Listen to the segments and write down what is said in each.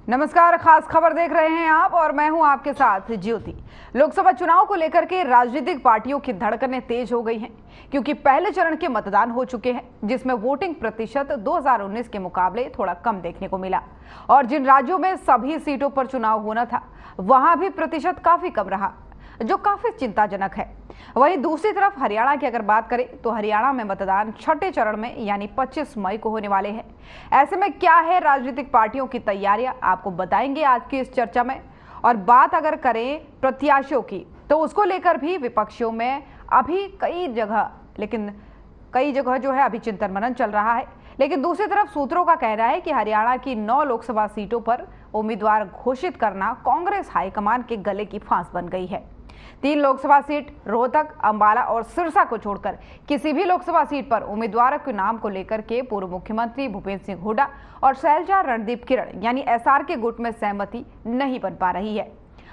नमस्कार, खास खबर देख रहे हैं आप और मैं हूं आपके साथ ज्योति। लोकसभा चुनाव को लेकर के राजनीतिक पार्टियों की धड़कनें तेज हो गई हैं क्योंकि पहले चरण के मतदान हो चुके हैं जिसमें वोटिंग प्रतिशत 2019 के मुकाबले थोड़ा कम देखने को मिला और जिन राज्यों में सभी सीटों पर चुनाव होना था वहां भी प्रतिशत काफी कम रहा, जो काफी चिंताजनक है। वहीं दूसरी तरफ हरियाणा की अगर बात करें तो हरियाणा में मतदान छठे चरण में यानी 25 मई को होने वाले हैं। ऐसे में क्या है राजनीतिक पार्टियों की तैयारियां, आपको बताएंगे आज की इस चर्चा में। और बात अगर करें प्रत्याशियों की तो उसको लेकर भी विपक्षियों में अभी कई जगह जो है अभी चिंतन मनन चल रहा है। लेकिन दूसरी तरफ सूत्रों का कहना है कि हरियाणा की 9 लोकसभा सीटों पर उम्मीदवार घोषित करना कांग्रेस हाईकमान के गले की फांस बन गई है। 3 लोकसभा सीट रोहतक, अंबाला और सिरसा को छोड़कर किसी भी लोकसभा सीट पर उम्मीदवारों के नाम को लेकर के पूर्व मुख्यमंत्री भूपेंद्र सिंह हुड्डा और शैलजा रणदीप किरण यानी एसआर के गुट में सहमति नहीं बन पा रही है।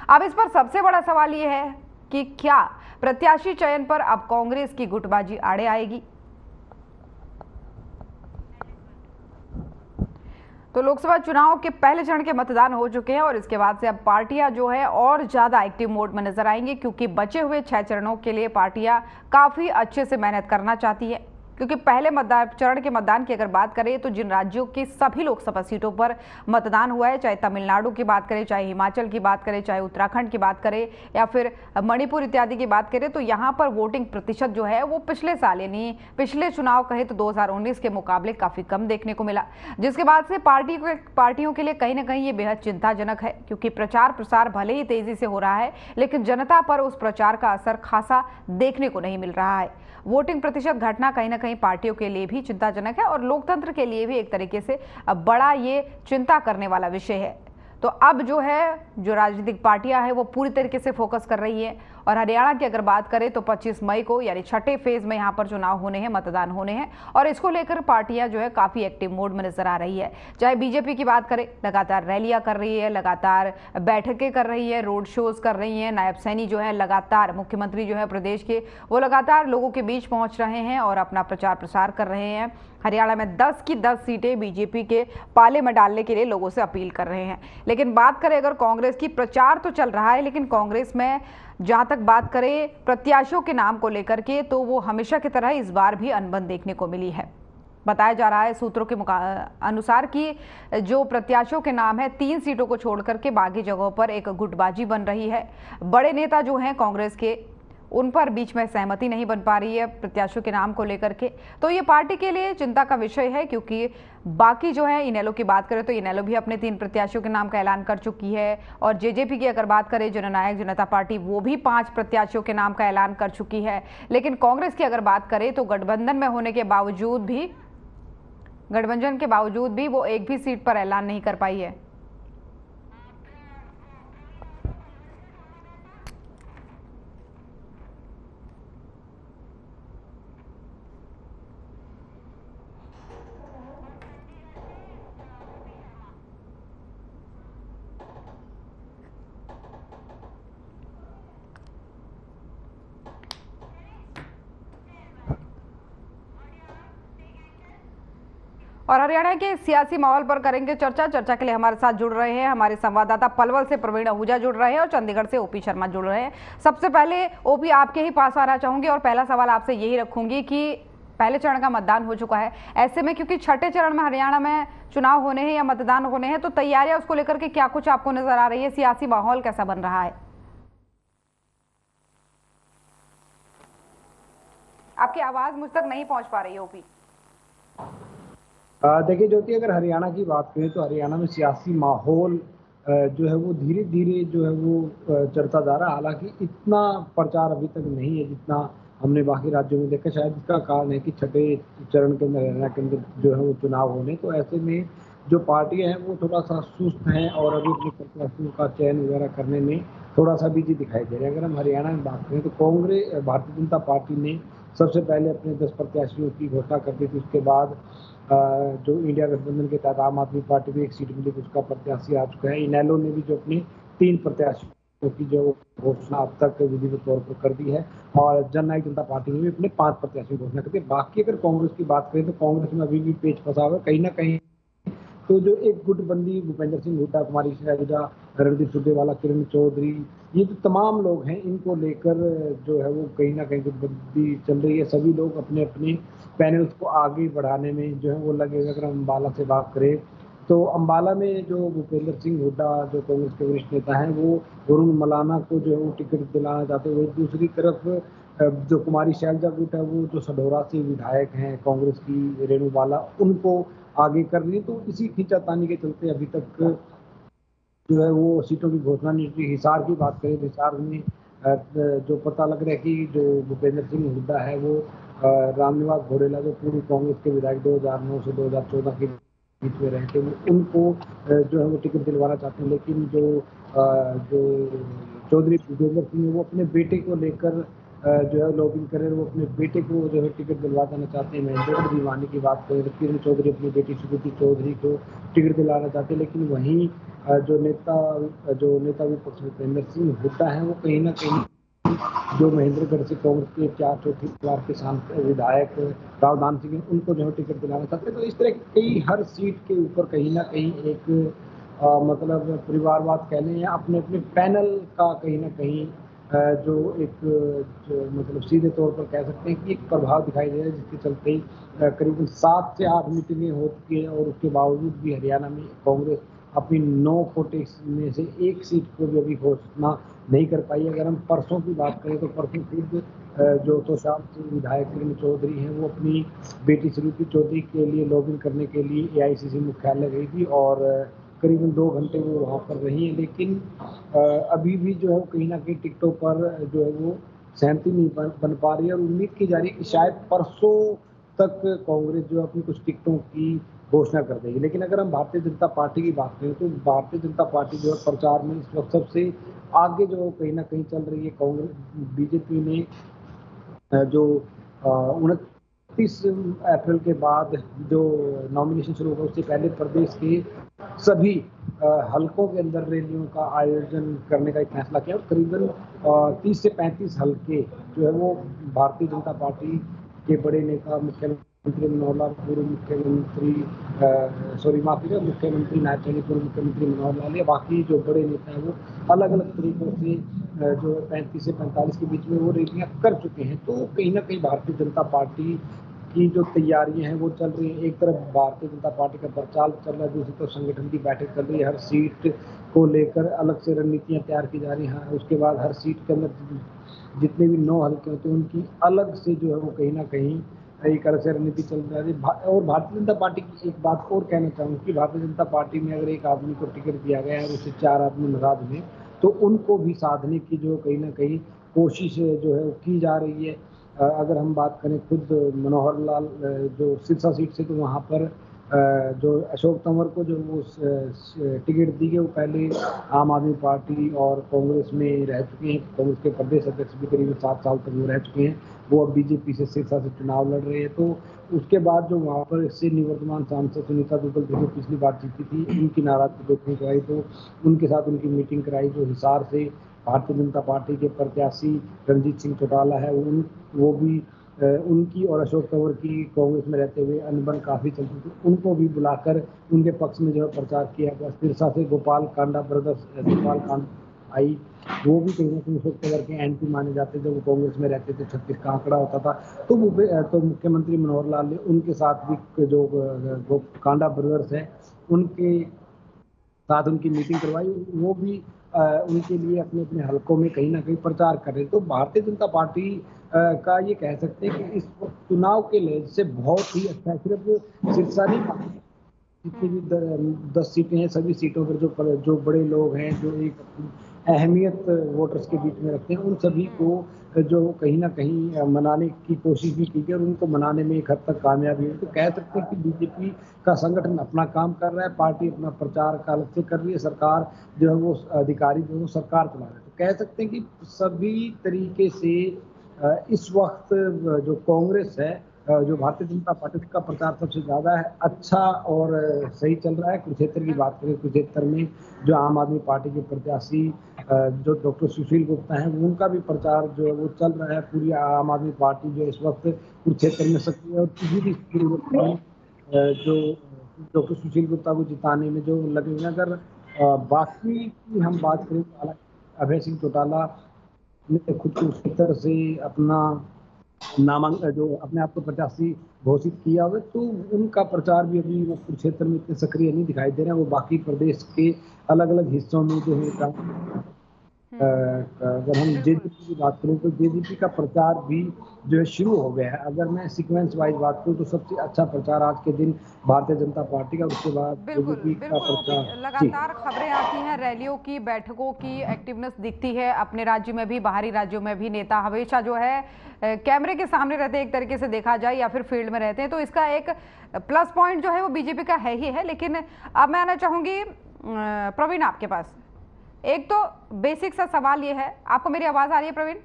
अब इस पर सबसे बड़ा सवाल यह है कि क्या प्रत्याशी चयन पर अब कांग्रेस की गुटबाजी आड़े आएगी। तो लोकसभा चुनाव के पहले चरण के मतदान हो चुके हैं और इसके बाद से अब पार्टियां जो है और ज्यादा एक्टिव मोड में नजर आएंगी क्योंकि बचे हुए 6 चरणों के लिए पार्टियां काफी अच्छे से मेहनत करना चाहती है। क्योंकि पहले चरण के मतदान की अगर बात करें तो जिन राज्यों की सभी लोकसभा सीटों पर मतदान हुआ है, चाहे तमिलनाडु की बात करें, चाहे हिमाचल की बात करें, चाहे उत्तराखंड की बात करें या फिर मणिपुर इत्यादि की बात करें, तो यहाँ पर वोटिंग प्रतिशत जो है वो पिछले साल यानी पिछले चुनाव कहे तो 2019 के मुकाबले काफी कम देखने को मिला, जिसके बाद से पार्टियों के लिए कहीं ना कहीं ये बेहद चिंताजनक है क्योंकि प्रचार प्रसार भले ही तेजी से हो रहा है लेकिन जनता पर उस प्रचार का असर खासा देखने को नहीं मिल रहा है। वोटिंग प्रतिशत घटना कहीं ना कहीं पार्टियों के लिए भी चिंताजनक है और लोकतंत्र के लिए भी एक तरीके से बड़ा ये चिंता करने वाला विषय है। तो अब जो राजनीतिक पार्टियां हैं वो पूरी तरीके से फोकस कर रही है और हरियाणा की अगर बात करें तो 25 मई को यानी छठे फेज में यहाँ पर चुनाव होने हैं, मतदान होने हैं और इसको लेकर पार्टियां जो है काफी एक्टिव मोड में नजर आ रही है। चाहे बीजेपी की बात करें, लगातार रैलियां कर रही है, लगातार बैठकें कर रही है, रोड शोज कर रही है, नायब सैनी जो है लगातार, मुख्यमंत्री जो है प्रदेश के वो लगातार लोगों के बीच पहुंच रहे हैं और अपना प्रचार प्रसार कर रहे हैं। हरियाणा में 10 की 10 सीटें बीजेपी के पाले में डालने के लिए लोगों से अपील कर रहे हैं। लेकिन बात करें अगर कांग्रेस की, प्रचार तो चल रहा है लेकिन कांग्रेस में जहां तक बात करें प्रत्याशियों के नाम को लेकर के तो वो हमेशा की तरह इस बार भी अनबन देखने को मिली है। बताया जा रहा है सूत्रों के अनुसार कि जो प्रत्याशियों के नाम है 3 सीटों को छोड़कर के बाकी जगहों पर एक गुटबाजी बन रही है। बड़े नेता जो हैं कांग्रेस के उन पर बीच में सहमति नहीं बन पा रही है प्रत्याशियों के नाम को लेकर के, तो ये पार्टी के लिए चिंता का विषय है क्योंकि बाकी जो है इनेलो की बात करें तो इनेलो भी अपने 3 प्रत्याशियों के नाम का ऐलान कर चुकी है और जेजेपी की अगर बात करें जननायक जनता पार्टी वो भी 5 प्रत्याशियों के नाम का ऐलान कर चुकी है। लेकिन कांग्रेस की अगर बात करें तो गठबंधन में होने के बावजूद भी वो एक भी सीट पर ऐलान नहीं कर पाई है। और हरियाणा के सियासी माहौल पर करेंगे चर्चा के लिए हमारे साथ जुड़ रहे हैं हमारे संवाददाता पलवल से प्रवीण आहूजा जुड़ रहे हैं और चंडीगढ़ से ओपी शर्मा जुड़ रहे हैं। सबसे पहले ओपी आपके ही पास आना चाहूंगी और पहला सवाल आपसे यही रखूंगी कि पहले चरण का मतदान हो चुका है, ऐसे में क्योंकि छठे चरण में हरियाणा में चुनाव होने हैं या मतदान होने हैं तो तैयारियां उसको लेकर के क्या कुछ आपको नजर आ रही है, सियासी माहौल कैसा बन रहा है? आपकी आवाज मुझ तक नहीं पहुंच पा रही है ओपी। देखिए ज्योति, अगर हरियाणा की बात करें तो हरियाणा में सियासी माहौल जो है वो धीरे धीरे जो है वो चलता जा रहा है। हालांकि इतना प्रचार अभी तक नहीं है जितना हमने बाकी राज्यों में देखा। शायद इसका कारण है कि छठे चरण के अंदर हरियाणा के अंदर जो है वो चुनाव होने, तो ऐसे में जो पार्टियां हैं वो थोड़ा सा सुस्त हैं और अभी अपने प्रत्याशियों का चयन वगैरह करने में थोड़ा सा बिजी दिखाई दे रहे हैं। अगर हम हरियाणा में बात करें तो भारतीय जनता पार्टी ने सबसे पहले अपने 10 प्रत्याशियों की घोषणा कर दी थी। उसके बाद जो इंडिया गठबंधन के तहत आम आदमी पार्टी भी एक सीट मिली, उसका प्रत्याशी आ चुका है। इनेलो ने भी जो अपने 3 प्रत्याशियों की जो घोषणा अब तक विधिवत तौर पर कर दी है और जननायक जनता पार्टी ने भी अपने 5 प्रत्याशियों की घोषणा कर दी। बाकी अगर कांग्रेस की बात करें तो कांग्रेस में अभी भी पेच फंसा हुआ है। कहीं ना कहीं तो जो एक गुटबंदी भूपेंद्र सिंह हुड्डा, कुमारी शैलजा, रणदीप सुरजेवाला, किरण चौधरी, ये जो तमाम लोग हैं, इनको लेकर जो है वो कहीं ना कहीं गुटबंदी चल रही है। सभी लोग अपने अपने पैनल्स को आगे बढ़ाने में जो है वो लगे हुए। अगर हम अम्बाला से बात करें तो अम्बाला में जो भूपेंद्र सिंह हुड्डा जो कांग्रेस के वरिष्ठ नेता हैं, वो वरुण मलाना को जो है वो टिकट दिलाना चाहते हैं। दूसरी तरफ जो कुमारी शैलजा गुट है, वो जो सढौरा से विधायक हैं कांग्रेस की, रेणु बाला, उनको आगे कर रही है। तो इसी खींचातानी के चलते अभी तक जो है वो सीटों की घोषणा नहीं हुई। हिसार की बात करें तो हिसार में जो पता लग रहा है कि जो भूपेंद्र सिंह हुड्डा है वो रामनिवास घोडेला, जो पूर्व कांग्रेस के विधायक 2009 से 2014 के बीच में रहे थे, उनको जो है वो टिकट दिलवाना चाहते हैं। लेकिन जो चौधरी भूपेंद्र सिंह वो अपने बेटे को लेकर जो है लॉबिंग कर रहे हैं। वो अपने बेटे को जो है टिकट दिलवा देना चाहते हैं। महेंद्र दीवानी की बात करें तो किरण चौधरी अपनी बेटी सुकृति चौधरी को टिकट दिलाना चाहते हैं। लेकिन वहीं जो नेता विपक्ष भूपेंद्र सिंह हुड्डा है, वो कहीं ना कहीं जो महेंद्रगढ़ से कांग्रेस के 4 बार के सांसद विधायक रावधान सिंह, उनको जो है टिकट दिलाना चाहते हैं। तो इस तरह कई हर सीट के ऊपर कहीं ना कहीं एक मतलब परिवारवाद कह लें या अपने अपने पैनल का कहीं ना कहीं जो मतलब सीधे तौर पर कह सकते हैं कि एक प्रभाव दिखाई दे रहा है, जिसके चलते करीबन 7 से 8 मीटिंगें हो चुकी हैं और उसके बावजूद भी हरियाणा में कांग्रेस अपनी 9 कोटे में से एक सीट को भी अभी घोषणा नहीं कर पाई। अगर हम परसों की बात करें तो परसों खुद जो तोशाम सिंह विधायक किरण चौधरी हैं, वो अपनी बेटी सुकृति चौधरी के लिए लॉबिंग करने के लिए AICC मुख्यालय गई थी और करीबन 2 घंटे वो वहाँ पर रही हैं। लेकिन अभी भी जो है कहीं ना कहीं टिकटों पर जो है वो सहमति नहीं बन पा रही है और उम्मीद की जा रही है कि शायद परसों तक कांग्रेस जो है अपनी कुछ टिकटों की घोषणा कर देगी। लेकिन अगर हम भारतीय जनता पार्टी की बात करें तो भारतीय जनता पार्टी जो है प्रचार में इस वक्त सबसे आगे जो कहीं ना कहीं चल रही है। कांग्रेस बीजेपी ने जो 29 अप्रैल के बाद जो नॉमिनेशन शुरू होगा, उससे पहले प्रदेश के सभी हलकों के अंदर रैलियों का आयोजन करने का एक फैसला किया और करीबन 30 से 35 हलके जो है वो भारतीय जनता पार्टी के बड़े नेता मुख्यमंत्री मनोहर लाल, पूर्व मुख्यमंत्री मुख्यमंत्री नायब सैनी, पूर्व मुख्यमंत्री मनोहर लाल, या बाकी जो बड़े नेता हैं वो अलग अलग तरीकों से जो 35 से 45 के बीच में वो रैलियां कर चुके हैं। तो कहीं ना कहीं भारतीय जनता पार्टी की जो तैयारियां हैं वो चल रही हैं। एक तरफ भारतीय जनता पार्टी का प्रचार चल रहा है, दूसरी तरफ संगठन की बैठक चल रही है। हर सीट को लेकर अलग से रणनीतियां तैयार की जा रही हैं। उसके बाद हर सीट के अंदर जितने भी 9 हल्के होते हैं उनकी अलग से जो है वो कहीं ना कहीं एक अलग से रणनीति चल रही है। और भारतीय जनता पार्टी की एक बात और कहना चाहूँगा कि भारतीय जनता पार्टी में अगर एक आदमी को टिकट दिया गया है और उससे 4 आदमी नाराज हुए, तो उनको भी साधने की जो कहीं ना कहीं कोशिश जो है वो की जा रही है। अगर हम बात करें खुद मनोहर लाल जो सिरसा सीट से, तो वहाँ पर जो अशोक तंवर को जो वो टिकट दी गई, वो पहले आम आदमी पार्टी और कांग्रेस में रह चुके हैं। कांग्रेस के प्रदेश अध्यक्ष भी करीब 7 साल तक वो रह चुके हैं। वो अब बीजेपी से सिरसा से चुनाव लड़ रहे हैं। तो उसके बाद जो वहाँ पर इससे निवर्तमान सांसद सुनीता दुग्गल जो पिछली बार जीती थी, उनकी नाराजगी देखने को आई, तो उनके साथ उनकी मीटिंग कराई। जो हिसार से भारतीय जनता पार्टी के प्रत्याशी रणजीत सिंह चौटाला है, वो भी उनकी और अशोक तंवर की कांग्रेस में रहते हुए अनबन काफ़ी चलती थी, उनको भी बुलाकर उनके पक्ष में जो है प्रचार किया गया। सिरसा से गोपाल कांडा ब्रदर्स आई, वो भी कहीं ना कहीं अशोक तंवर के एंटी माने जाते थे। वो कांग्रेस में रहते थे, 36 का आंकड़ा होता था। तो मुख्यमंत्री मनोहर लाल ने उनके साथ भी जो कांडा ब्रदर्स है उनके साथ उनकी मीटिंग करवाई। वो भी उनके लिए अपने अपने हलकों में कहीं ना कहीं प्रचार कर रहे। तो भारतीय जनता पार्टी का ये कह सकते हैं कि इस चुनाव के लिहाज से बहुत ही अच्छा है। सिर्फ सिरसा नहीं, जितनी भी 10 सीटें हैं, सभी सीटों पर जो बड़े लोग हैं, जो एक अहमियत वोटर्स के बीच में रखते हैं, उन सभी को जो कहीं ना कहीं मनाने की कोशिश भी की गई और उनको मनाने में एक हद तक कामयाबी हुई। तो कह सकते हैं कि बीजेपी का संगठन अपना काम कर रहा है, पार्टी अपना प्रचार का अलग से कर रही है, सरकार जो है वो अधिकारी जो है वो सरकार चला रहे हैं। तो कह सकते हैं कि सभी तरीके से इस वक्त जो कांग्रेस है, जो भारतीय जनता पार्टी का प्रचार सबसे ज़्यादा है, अच्छा और सही चल रहा है। कुरुक्षेत्र की बात करें, कुरुक्षेत्र में जो आम आदमी पार्टी के प्रत्याशी जो डॉक्टर सुशील गुप्ता हैं, उनका भी प्रचार जो है वो चल रहा है। पूरी आम आदमी पार्टी जो इस वक्त कुरुक्षेत्र में सक्रिय है और किसी भी जो डॉक्टर सुशील गुप्ता को जिताने में जो लगे हुए हैं। अगर बाकी की हम बात करें तो अभय सिंह चौटाला ने खुद को उसी तरह से अपना नामांकन जो अपने आप को प्रत्याशी घोषित किया हुआ, तो उनका प्रचार भी अभी वो कुरुक्षेत्र में इतने सक्रिय नहीं दिखाई दे रहे हैं। वो बाकी प्रदेश के अलग अलग हिस्सों में जो है अगर हम जेजेपी की बात करें तो जेजेपी का प्रचार भी जो है शुरू हो गया है। अगर मैं सीक्वेंस वाइज बात करूं तो सबसे अच्छा प्रचार आज के दिन भारतीय जनता पार्टी का, उसके बाद जेजेपी का प्रचार। लगातार खबरें आती हैं रैलियों की, बैठकों की, एक्टिवनेस दिखती है अपने राज्य में भी, बाहरी राज्यों में भी। नेता हमेशा जो है कैमरे के सामने रहते हैं, एक तरीके से देखा जाए, या फिर फील्ड में रहते हैं, तो इसका एक प्लस पॉइंट जो है वो बीजेपी का है ही है। लेकिन अब मैं आना चाहूंगी प्रवीण आपके पास। एक तो बेसिक सा सवाल ये है, आपको मेरी आवाज आ रही है प्रवीण?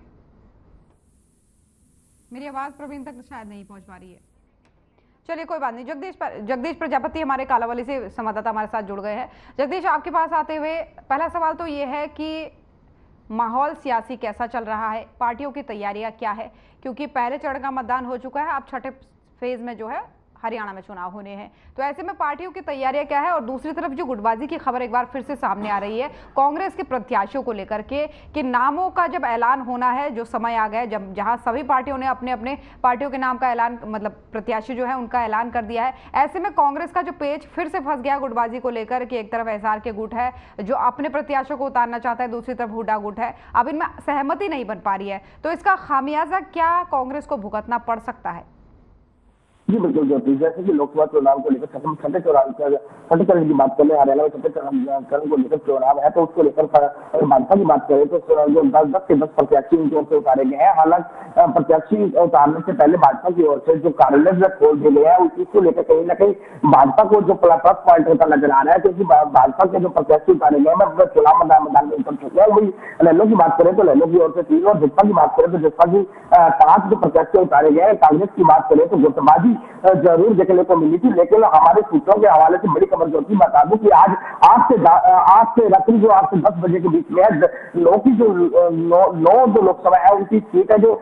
मेरी आवाज प्रवीण तक शायद नहीं पहुंच पा रही है। चलिए कोई बात नहीं। जगदीश प्रजापति हमारे कालावाली से संवाददाता हमारे साथ जुड़ गए हैं। जगदीश, आपके पास आते हुए पहला सवाल तो ये है कि माहौल सियासी कैसा चल रहा है, पार्टियों की तैयारियां क्या है, क्योंकि पहले चरण का मतदान हो चुका है, अब छठे फेज में जो है हरियाणा में चुनाव होने हैं, तो ऐसे में पार्टियों की तैयारियां क्या है? और दूसरी तरफ जो गुटबाजी की खबर एक बार फिर से सामने आ रही है कांग्रेस के प्रत्याशियों को लेकर के कि नामों का जब ऐलान होना है, जो समय आ गया जब जहां सभी पार्टियों ने अपने अपने पार्टियों के नाम का ऐलान, मतलब प्रत्याशी जो है उनका ऐलान कर दिया है, ऐसे में कांग्रेस का जो पेज फिर से फंस गया गुटबाजी को लेकर कि एक तरफ एसआर के गुट है जो अपने प्रत्याशियों को उतारना चाहता है, दूसरी तरफ हुड्डा गुट है, अब इनमें सहमति नहीं बन पा रही है, तो इसका खामियाजा क्या कांग्रेस को भुगतना पड़ सकता है? जी बिल्कुल ज्योति, जैसे कि लोकसभा चुनाव को लेकर छठे चरण की बात करें, हरियाणा में छठे चरण को लेकर चुनाव है, तो उसको लेकर भाजपा की बात करें तो जो 10 के 10 प्रत्याशी उनकी ओर से उतारे गए हैं। हालांकि प्रत्याशी उतारने से पहले भाजपा की ओर से जो कार्यालय खोल दिए गए हैं, उसको लेकर कहीं ना कहीं भाजपा को जो प्लस पॉइंट होता नजर आ रहा है, क्योंकि भाजपा के जो प्रत्याशी उतारे गए हैं चुनाव मैदान में उतर चुके हैं। वही लहलों की बात करें तो लहलों की ओर से 3 और जिसपा की बात करें तो जिसपा की 5 जो प्रत्याशी उतारे गए हैं। कांग्रेस की बात करें तो गुटबाजी जरूर देखने को मिली थी, लेकिन हमारे सूत्रों के हवाले से बड़ी खबर जो थी बता दूं कि आज से रात्रि जो 8 से 10 बजे के बीच में है, 9 की जो 9 जो लोकसभा है उनकी सीट है जो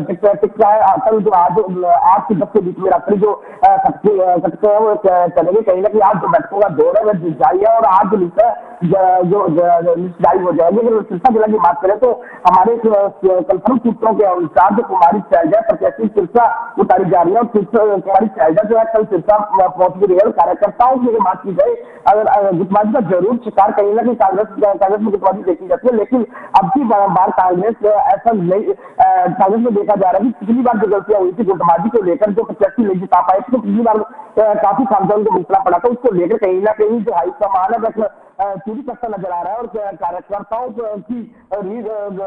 टिकटा है अटल, जो आज 8 से 10 के बीच में रात्रि जो कटके है वो चलेंगे। कहीं ना कहीं आज जो बैठकों का दौर है वह जारी है और आज लिस्ट जारी हो जाएगी। अगर सिरसा जिला की बात करें तो हमारे कंफर्म सूत्रों के अनुसार जो कुमारी शैलजा प्रत्याशी सिरसा उतारी जा रही है, और कुमारी शैलजा जो है कल सिरसा पहुंच गई है। कार्यकर्ताओं की बात की जाए, अगर गुटबाजी का जरूर शिकार कहीं ना कहीं कांग्रेस में गुटबाजी देखी जाती है, लेकिन अब की बार कांग्रेस ऐसा नहीं, कांग्रेस में देखा जा रहा है कि पिछली बार जो गलतियां हुई थी गुटबाजी को लेकर, जो प्रत्याशी नहीं जिता पाए थे, तो पिछली बार काफी खामजान को भुगतना पड़ा था, उसको लेकर कहीं ना कहीं जो हाईकमान है चोरी करता नजर आ रहा है। और कार्यकर्ताओं की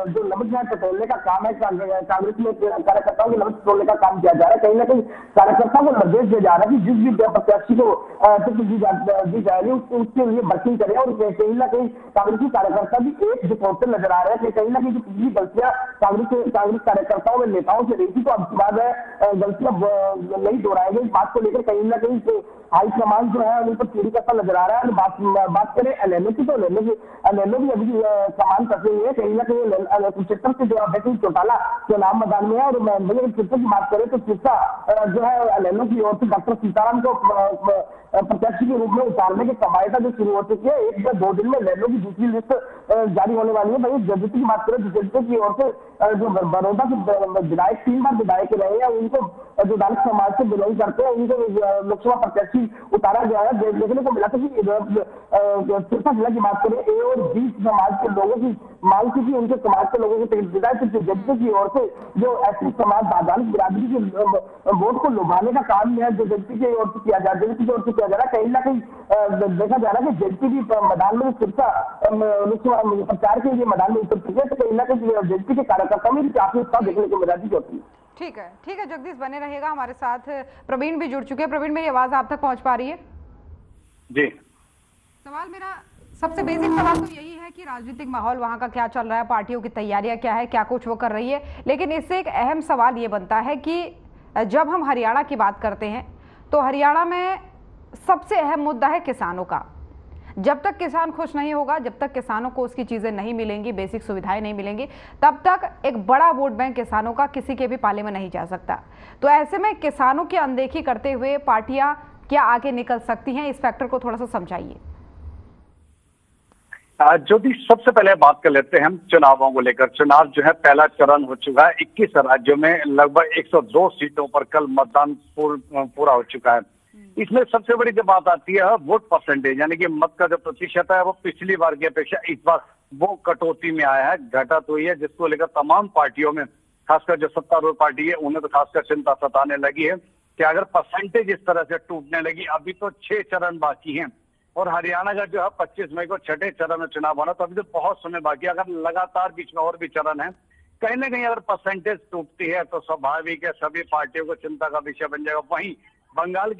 जो नब्ज है टटोलने का काम है, कांग्रेस में कार्यकर्ताओं की नब्ज टटोलने का काम किया जा रहा है। कहीं ना कहीं कार्यकर्ताओं को निर्देश दिया जा रहा है कि जिस भी प्रत्याशी को टिकट दी जाएगी उसके लिए वर्किंग करें, और कहीं ना कहीं कांग्रेसी कार्यकर्ता भी एकजुट होते नजर आ रहे हैं। कहीं ना कहीं जो पिछली गलतियां कांग्रेस कार्यकर्ताओं में नेताओं से रही थी, तो अब की बात है गलतियां नहीं दोहराएंगे। इस बात को लेकर कहीं ना कहीं हाईकमान जो है उन पर चोरी करता नजर आ रहा है। बात करें एलएनओ की, तो एलएनओ भी अभी कमान करते हुए कहीं ना कहीं कुरुक्षेत्र से जो अभय सिंह चौटाला चुनाव मैदान में है। और सिरसा की बात करें तो सिरसा जो है एलएनओ की ओर से डॉक्टर सीताराम को प्रत्याशी के रूप में उतारने की कवायद जो शुरू हो चुकी है। 1 या 2 दिन में एलएनओ की दूसरी लिस्ट जारी होने वाली है। वही जेजेपी की बात करें तो जेजेपी की ओर से जो बड़ौदा के विधायक 3 बार विधायक रहे हैं, उनको जो दलित समाज से बिलोंग करते हैं उनको लोकसभा प्रत्याशी उतारा गया है। देखने को मिला था कि सिरसा जिला की बात करें ए और बी समाज के लोगों की मांग थी कि उनके समाज के लोगों को टिकट दिया जाए, तो जेजेपी की ओर से जो एसटी समाज दादानी बिरादरी के वोट को लुभाने का काम है जो जेजेपी की ओर से किया जा रहा है, जेजेपी की ओर से किया जा रहा है। कहीं ना कहीं देखा जा रहा है कि जेजेपी भी मैदान में सिरसा प्रचार के लिए मैदान में उतर चुके हैं, तो कहीं ना कहीं जेजेपी के कार्यकर्ताओं में भी काफी उत्साह देखने को मिला होती है। ठीक है जगदीश, बने रहेगा हमारे साथ। प्रवीण भी जुड़ चुके हैं। प्रवीण, मेरी आवाज आप तक पहुंच पा रही है? जी। सवाल मेरा सबसे बेसिक सवाल तो यही है कि राजनीतिक माहौल वहां का क्या चल रहा है, पार्टियों की तैयारियां क्या है, क्या कुछ वो कर रही है, लेकिन इससे एक अहम सवाल ये बनता है कि जब हम हरियाणा की बात करते हैं तो हरियाणा में सबसे अहम मुद्दा है किसानों का। जब तक किसान खुश नहीं होगा, जब तक किसानों को उसकी चीजें नहीं मिलेंगी, बेसिक सुविधाएं नहीं मिलेंगी, तब तक एक बड़ा वोट बैंक किसानों का किसी के भी पाले में नहीं जा सकता। तो ऐसे में किसानों की अनदेखी करते हुए पार्टियां क्या आगे निकल सकती हैं? इस फैक्टर को थोड़ा सा समझाइए। ज्योति, सबसे पहले बात कर लेते हैं हम चुनावों को लेकर। चुनाव जो है पहला चरण हो चुका है। 21 राज्यों में लगभग 102 सीटों पर कल मतदान पूरा हो चुका है। इसमें सबसे बड़ी जो बात आती है वोट परसेंटेज, यानी कि मत का जो प्रतिशत है वो पिछली बार की अपेक्षा इस बार वो कटौती में आया है, घटत हुई है, जिसको लेकर तमाम पार्टियों में, खासकर जो सत्तारूढ़ पार्टी है उन्हें तो खासकर चिंता सताने लगी है कि अगर परसेंटेज इस तरह से टूटने लगी। अभी तो 6 चरण बाकी हैं और हरियाणा का जो है 25 मई को छठे चरण में चुनाव होना, तो अभी तो बहुत समय बाकी है। अगर लगातार बीच में और भी चरण है, कहीं ना कहीं अगर परसेंटेज टूटती है तो स्वाभाविक है सभी पार्टियों को चिंता का विषय बन जाएगा। वहीं बंगाल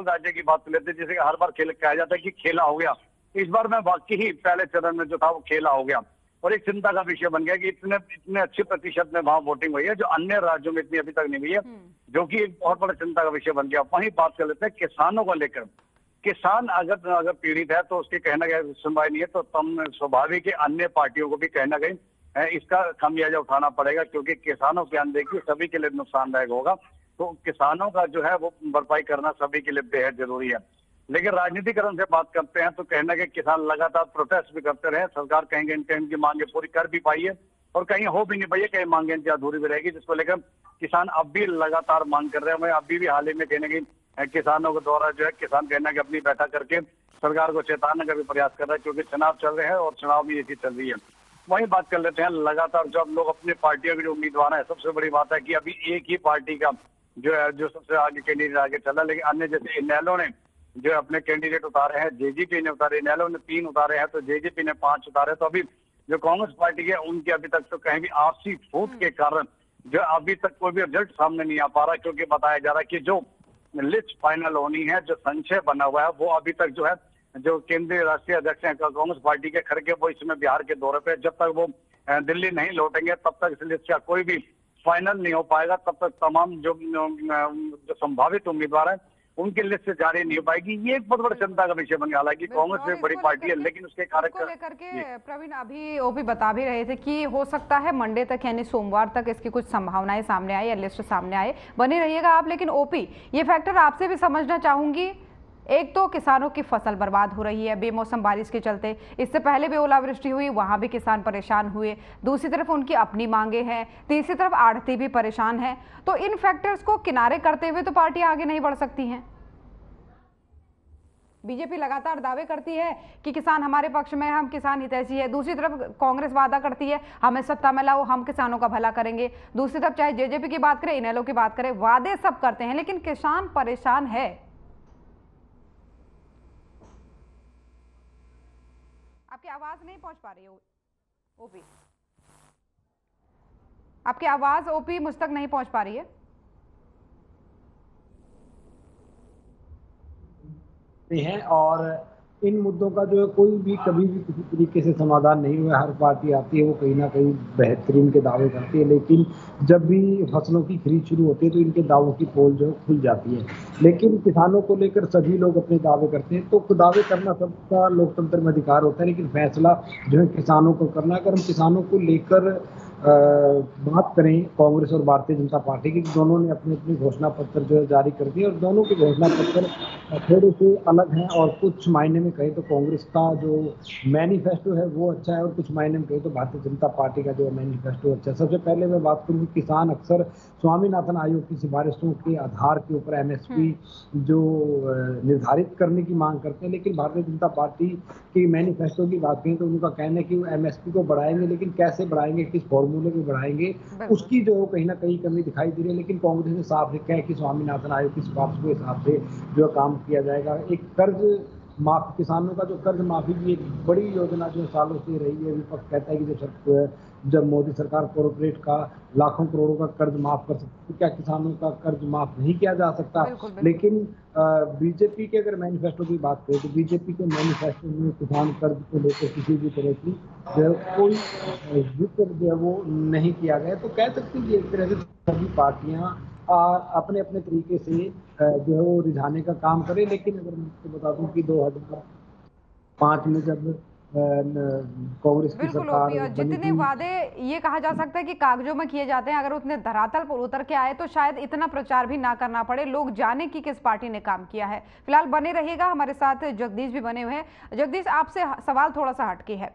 राज्य की बात लेते हैं, जैसे हर बार कहा जाता है कि खेला हो गया, इस बार में वाकई ही पहले चरण में जो था वो खेला हो गया और एक चिंता का विषय बन गया कि इतने अच्छे प्रतिशत में वहां वोटिंग हुई है जो अन्य राज्यों में इतनी अभी तक नहीं हुई है, जो कि एक बहुत बड़ा चिंता का विषय बन गया। वहीं बात कर लेते हैं किसानों को लेकर। किसान अगर पीड़ित है तो उसकी कहना कहीं सुनवाई नहीं है, तो स्वाभाविक है अन्य पार्टियों को भी कहना कहीं इसका खामियाजा उठाना पड़ेगा, क्योंकि किसानों की अनदेखी सभी के लिए नुकसानदायक होगा। तो किसानों का जो है वो भरपाई करना सभी के लिए बेहद जरूरी है। लेकिन राजनीतिकरण से बात करते हैं तो कहना कि किसान लगातार प्रोटेस्ट भी करते रहे, सरकार कहीं इनकी मांगे पूरी कर भी पाई है और कहीं हो भी नहीं पाई है, कहीं मांगे इनकी अधूरी भी रहेगी, जिसको लेकर किसान अब भी लगातार मांग कर रहे हैं। अभी भी हाल ही में कहने की किसानों के द्वारा जो है किसान कहना कि अपनी बैठक करके सरकार को चेताने का भी प्रयास कर रहा है, क्योंकि चुनाव चल रहे हैं और चुनाव भी ऐसी चल रही है। वहीं बात कर लेते हैं लगातार जो लोग अपनी पार्टियों के जो उम्मीदवार है, सबसे बड़ी बात है कि अभी एक ही पार्टी का जो सबसे आगे कैंडिडेट आगे चला, लेकिन अन्य जैसे इनेलो ने जो अपने कैंडिडेट उतारे हैं, जेजेपी ने उतारे, इनेलो ने 3 उतारे हैं, तो जेजेपी ने 5 उतारे। तो अभी जो कांग्रेस पार्टी है उनकी अभी तक तो कहीं भी आपसी फूट के कारण जो अभी तक कोई भी रिजल्ट सामने नहीं आ पा रहा, क्योंकि बताया जा रहा है कि जो लिस्ट फाइनल होनी है, जो संशय बना हुआ है, वो अभी तक जो है जो केंद्रीय राष्ट्रीय अध्यक्ष हैं कांग्रेस पार्टी के खड़गे, वो इसमें बिहार के दौरे पे, जब तक वो दिल्ली नहीं लौटेंगे तब तक इस लिस्ट का कोई भी फाइनल नहीं हो पाएगा। तब तक तमाम जो संभावित उम्मीदवार हैं उनकी लिस्ट जारी नहीं हो पाएगी। ये एक बहुत बड़ा चिंता का विषय बन गया। हालांकि कांग्रेस एक बड़ी पार्टी है, लेकिन उसके को लेकर के प्रवीण अभी ओपी बता भी रहे थे कि हो सकता है मंडे तक यानी सोमवार तक इसकी कुछ संभावनाएं सामने आए या लिस्ट सामने आए। बने रहिएगा आप। लेकिन ओपी, ये फैक्टर आपसे भी समझना चाहूंगी। एक तो किसानों की फसल बर्बाद हो रही है बेमौसम बारिश के चलते, इससे पहले भी ओलावृष्टि हुई, वहां भी किसान परेशान हुए। दूसरी तरफ उनकी अपनी मांगे हैं, तीसरी तरफ आढ़ती भी परेशान है। तो इन फैक्टर्स को किनारे करते हुए तो पार्टी आगे नहीं बढ़ सकती हैं। बीजेपी लगातार दावे करती है कि किसान हमारे पक्ष में है, हम किसान हितैषी है। दूसरी तरफ कांग्रेस वादा करती है हमें सत्ता में लाओ, हम किसानों का भला करेंगे। दूसरी तरफ चाहे जेजेपी की बात करें, इनेलो की बात करें, वादे सब करते हैं, लेकिन किसान परेशान है। आपकी आवाज नहीं पहुंच पा रही है ओपी, आपकी आवाज ओपी मुझ तक नहीं पहुंच पा रही है। हैं और इन मुद्दों का जो है कोई भी कभी भी किसी तरीके से समाधान नहीं हुआ। हर पार्टी आती है वो कहीं ना कहीं बेहतरीन के दावे करती है, लेकिन जब भी फसलों की खरीद शुरू होती है तो इनके दावों की पोल जो है खुल जाती है। लेकिन किसानों को लेकर सभी लोग अपने दावे करते हैं, तो दावे करना सबका लोकतंत्र में अधिकार होता है, लेकिन फैसला जो है किसानों को करना। अगर हम किसानों को लेकर बात करें कांग्रेस और भारतीय जनता पार्टी की, दोनों ने अपने अपने घोषणा पत्र जो है जारी कर दिए और दोनों के घोषणा पत्र थोड़े से अलग हैं। और कुछ मायने में कहें तो कांग्रेस का जो मैनिफेस्टो है वो अच्छा है और कुछ मायने में कहें तो भारतीय जनता पार्टी का जो मैनिफेस्टो अच्छा है। सबसे पहले मैं बात करूँगी, किसान अक्सर स्वामीनाथन आयोग की सिफारिशों के आधार के ऊपर एमएसपी जो निर्धारित करने की मांग करते हैं, लेकिन भारतीय जनता पार्टी की मैनिफेस्टो की बात करें तो उनका कहना है कि वो एमएसपी को बढ़ाएंगे, लेकिन कैसे बढ़ाएंगे, किस फॉर्मूले में बढ़ाएंगे, उसकी जो कहीं ना कहीं कमी दिखाई दे रही है। लेकिन कांग्रेस ने साफ लिखा है कि स्वामीनाथन आयोग की सिफारिश के हिसाब से जो काम किया जाएगा। एक कर्ज माफ, किसानों का जो कर्ज माफी की एक बड़ी योजना जो सालों से रही है, विपक्ष कहता है कि जब मोदी सरकार कॉर्पोरेट का लाखों करोड़ों का कर्ज माफ कर सकती है, क्या किसानों का कर्ज माफ नहीं किया जा सकता? लेकिन बीजेपी के अगर मैनिफेस्टो की बात करें तो बीजेपी के मैनिफेस्टो में किसान कर्ज को लेकर किसी भी तरह की जो कोई जिक्र जो है वो नहीं किया गया। तो कह सकते हैं कि एक तरह से सभी पार्टियां अपने अपने तरीके से जो है वो रिझाने का काम करें। लेकिन अगर मैं आपको बता दूं कि 2005 में जब कांग्रेस की बिल्कुल सरकार ओपी, और बनी जितने थी। वादे ये कहा जा सकता है कि कागजों में किए जाते हैं, अगर उतने धरातल पर उतर के आए तो शायद इतना प्रचार भी ना करना पड़े, लोग जाने कि किस पार्टी ने काम किया है। फिलहाल बने रहिएगा, हमारे साथ जगदीश भी बने हुए हैं। जगदीश, आपसे सवाल थोड़ा सा हटके है।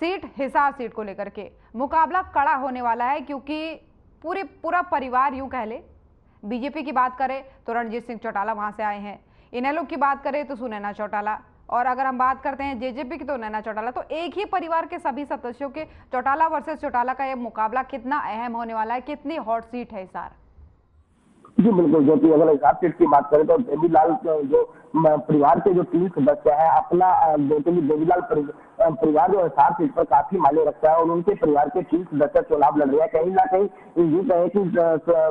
सीट, हिसार सीट को लेकर के मुकाबला कड़ा होने वाला है, क्योंकि पूरा परिवार यूं कह ले, बीजेपी की बात करें तो रणजीत सिंह चौटाला वहां से आए हैं, इनेलो की बात करें तो सुनैना चौटाला, और अगर हम बात करते हैं जेजेपी की तो नैना चौटाला। तो एक ही परिवार के सभी सदस्यों के चौटाला वर्सेस चौटाला का यह मुकाबला कितना अहम होने वाला है, कितनी हॉट सीट है हिसार? जी बिल्कुल, जो कि अगर हिसार सीट की बात करें तो देवीलाल जो परिवार के जो 3 सदस्य है, अपना देवीलाल परिवार जो हिसार सीट पर काफी मायने रखता है और उनके परिवार के 3 सदस्य चुनाव लड़ रहे हैं। कहीं ना कहीं ये कहे कि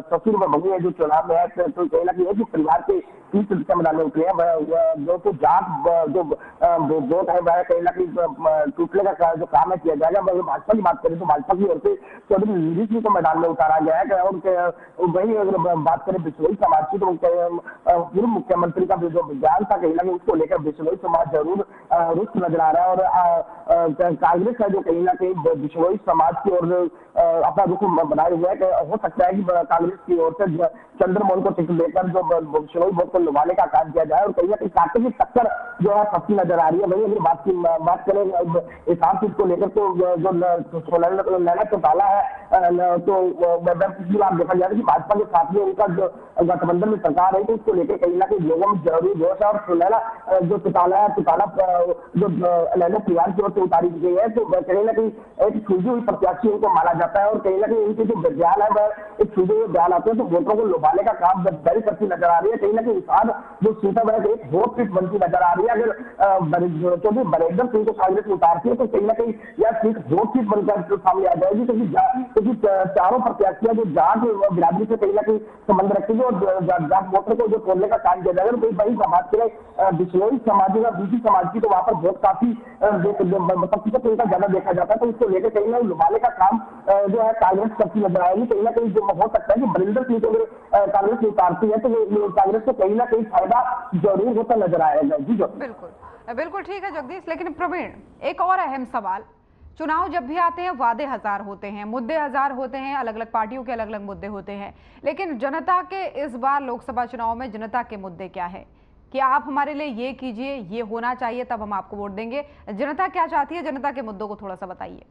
ससुर व बहू है जो चुनाव में है, तो कहीं ना कहीं है कि परिवार के 3 सदस्य मैदान में उतरे हैं। जो तो जात जो वोट है वह कहीं ना कहीं टूटने का जो काम है किया जाएगा। भाजपा की बात करें तो भाजपा की ओर से चौधरी रणजीत सिंह को मैदान में उतारा गया है। और वही अगर बात करें बिश्नोई समाज की तो पूर्व मुख्यमंत्री का जो बयान था, कहीं ना कहीं उसको लेकर बिश्नोई समाज जरूर रुष्ट नजर आ रहा है। और कांग्रेस है जो कहीं ना कहीं बिश्नोई समाज की ओर अपना रुख बनाए हुए है। हो सकता है कि कांग्रेस की ओर से चंद्रमोहन को टिकट देकर जो बिश्नोई वोट को लुभाने का काम किया जाए और कहीं ना कहीं कांटे की टक्कर जो है पक्की नजर आ रही है। वही अगर बात करें हिसार सीट को लेकर तो जो नैना चौटाला है तो पिछली बार देखा जाए कि भाजपा के साथ में उनका जो गठबंधन में सरकार है तो उसको लेकर कहीं ना कहीं लोगों में जरूरी जोश है। और सुनैना जो चौटाला जो नैना परिवार की ओर से उतारी गई है तो कहीं ना कहीं एक सूझी हुई प्रत्याशी उनको माना जाता है और कहीं ना कहीं उनके जो बयान है वह एक सूझे हुए बयान आते हैं तो वोटरों को लुभाने का काम जारी करती नजर आ रही है। कहीं ना कहीं हिसार जो सीट है वह एक वोट सीट बनती नजर आ रही है। अगर चौधरी बरेंद्र सिंह को कांग्रेस उतारती है तो कहीं ना कहीं यह सीट वोट सीट बनकर सामने आ जाएगी, क्योंकि चारों प्रत्याशियां जो जाट बिरादरी से कहीं ना कहीं संबंध रखती है और जाट वोटर को जो तोड़ने का काम किया जाएगा। तो वही बात करें बिश्नोई समाज या बीसी समाज की तो वहां पर वोट काफी प्रतिशत उनका ज्यादा देखा जाता है। तो इसको लेकर कहीं ना लुभाने का काम जो है कांग्रेस करती नजर आएगी। कहीं ना कहीं जो हो सकता है कि बरिंदर सिंह को अगर कांग्रेस उतारती है तो कांग्रेस को कहीं ना कहीं फायदा जरूर होता नजर आएगा। जी जो बिल्कुल ठीक है जगदीश। लेकिन प्रवीण, एक और अहम सवाल, चुनाव जब भी आते हैं वादे हजार होते हैं, मुद्दे हजार होते हैं, अलग अलग पार्टियों के अलग अलग मुद्दे होते हैं, लेकिन जनता के इस बार लोकसभा चुनाव में जनता के मुद्दे क्या है कि आप हमारे लिए ये कीजिए, ये होना चाहिए, तब हम आपको वोट देंगे। जनता क्या चाहती है, जनता के मुद्दों को थोड़ा सा बताइए।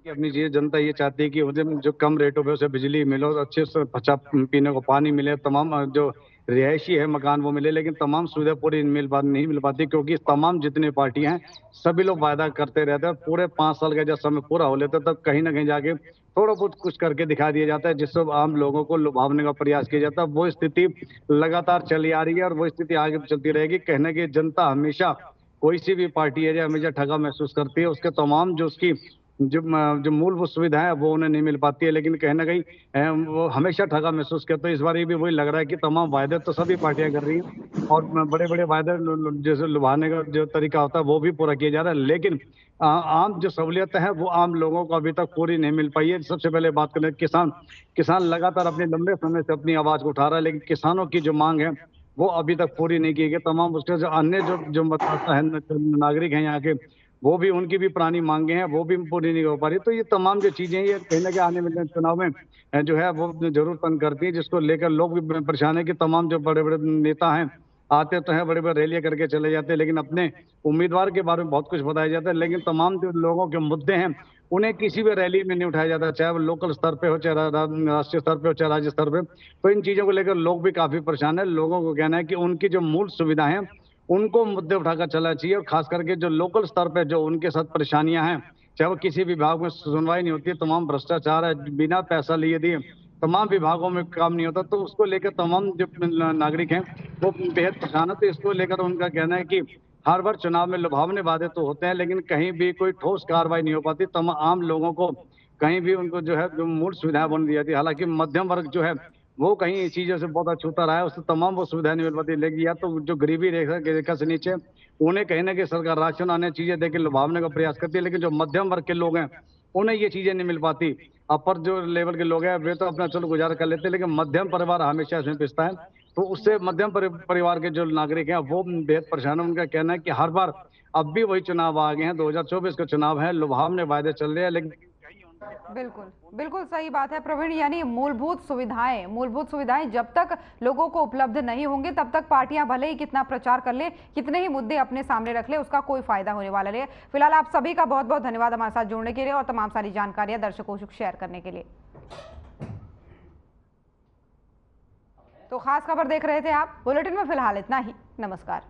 अपनी चीज जनता ये चाहती है कि जो कम रेटों पे उसे बिजली मिले, अच्छे से अच्छा पीने को पानी मिले, तमाम जो रिहायशी है मकान वो मिले, लेकिन तमाम सुविधा पूरी नहीं मिल पाती क्योंकि तमाम जितनी पार्टियां हैं सभी लोग वायदा करते रहते हैं। पूरे 5 साल का जब समय पूरा हो लेता है तब कहीं ना कहीं जाके थोड़ा बहुत कुछ करके दिखा दिया जाता है जिससे आम लोगों को लुभावने का प्रयास किया जाता है। वो स्थिति लगातार चली आ रही है और वो स्थिति आगे चलती रहेगी। कहने की जनता हमेशा कोई सी भी पार्टी है जो हमेशा ठगा महसूस करती है, उसके तमाम जो उसकी जो मूलभूत सुविधा है वो उन्हें नहीं मिल पाती है, लेकिन कहीं ना कहीं वो हमेशा ठगा महसूस करते हैं। इस बार भी वही लग रहा है कि तमाम वायदे तो सभी पार्टियां कर रही हैं और बड़े बड़े वायदे जैसे लुभाने का जो तरीका होता है वो भी पूरा किया जा रहा है, लेकिन आम जो सहूलियत है वो आम लोगों को अभी तक पूरी नहीं मिल पाई है। सबसे पहले बात करें किसान लगातार अपने लंबे समय से अपनी आवाज को उठा रहा है, लेकिन किसानों की जो मांग है वो अभी तक पूरी नहीं की गई। तमाम उसके जो अन्य जो मतदाता है नागरिक हैं यहाँ के, वो भी उनकी भी पुरानी मांगे हैं वो भी पूरी नहीं हो पा रही। तो ये तमाम जो चीजें ये कहीं ना कहीं आने वाले चुनाव में जो है वो जरूर तंग करती है, जिसको लेकर लोग भी परेशान है कि तमाम जो बड़े बड़े नेता हैं आते तो हैं, बड़े बड़े रैलियां करके चले जाते हैं, लेकिन अपने उम्मीदवार के बारे में बहुत कुछ बताया जाता है, लेकिन तमाम जो लोगों के मुद्दे हैं उन्हें किसी भी रैली में नहीं उठाया जाता, चाहे वो लोकल स्तर पे हो, चाहे राष्ट्रीय स्तर पे हो, चाहे राज्य स्तर पे। तो इन चीजों को लेकर लोग भी काफी परेशान है। लोगों को कहना है कि उनकी जो मूल सुविधाएं हैं उनको मुद्दे उठाकर चलना चाहिए और खास करके जो लोकल स्तर पे जो उनके साथ परेशानियां हैं, चाहे वो किसी विभाग में सुनवाई नहीं होती, तमाम भ्रष्टाचार है, बिना पैसा लिए दिए तमाम विभागों में काम नहीं होता, तो उसको लेकर तमाम जो नागरिक हैं वो बेहद परेशान है। तो इसको लेकर उनका कहना है कि हर बार चुनाव में लुभावने वादे तो होते हैं लेकिन कहीं भी कोई ठोस कार्रवाई नहीं हो पाती, तमाम आम लोगों को कहीं भी उनको जो है जो मूल सुविधाएं बन दी जाती है। हालांकि मध्यम वर्ग जो है वो कहीं चीजों से बहुत अछूता रहा है, उससे तमाम वो सुविधाएं नहीं मिल पाती, लेकिन या तो जो गरीबी रेखा से नीचे उन्हें कहीं ना कहीं सरकार राशन आने चीजें देकर लुभावने का प्रयास करती है, लेकिन जो मध्यम वर्ग के लोग हैं उन्हें ये चीजें नहीं मिल पाती। अपर जो लेवल के लोग हैं वे तो अपना चलो गुजारा कर लेते हैं, लेकिन मध्यम परिवार हमेशा इसमें पिसता है। तो उससे मध्यम परिवार के जो नागरिक हैं वो बेहद परेशान है। उनका कहना है कि हर बार अब भी वही चुनाव आ गए हैं, 2024 का चुनाव है, लुभावने वादे चल रहे हैं, लेकिन बिल्कुल बिल्कुल सही बात है प्रवीण। यानी मूलभूत सुविधाएं जब तक लोगों को उपलब्ध नहीं होंगे तब तक पार्टियां भले ही कितना प्रचार कर ले, कितने ही मुद्दे अपने सामने रख ले, उसका कोई फायदा होने वाला नहीं है। फिलहाल आप सभी का बहुत बहुत धन्यवाद हमारे साथ जुड़ने के लिए और तमाम सारी जानकारियां दर्शकों से शेयर करने के लिए। तो खास खबर देख रहे थे आप। बुलेटिन में फिलहाल इतना ही। नमस्कार।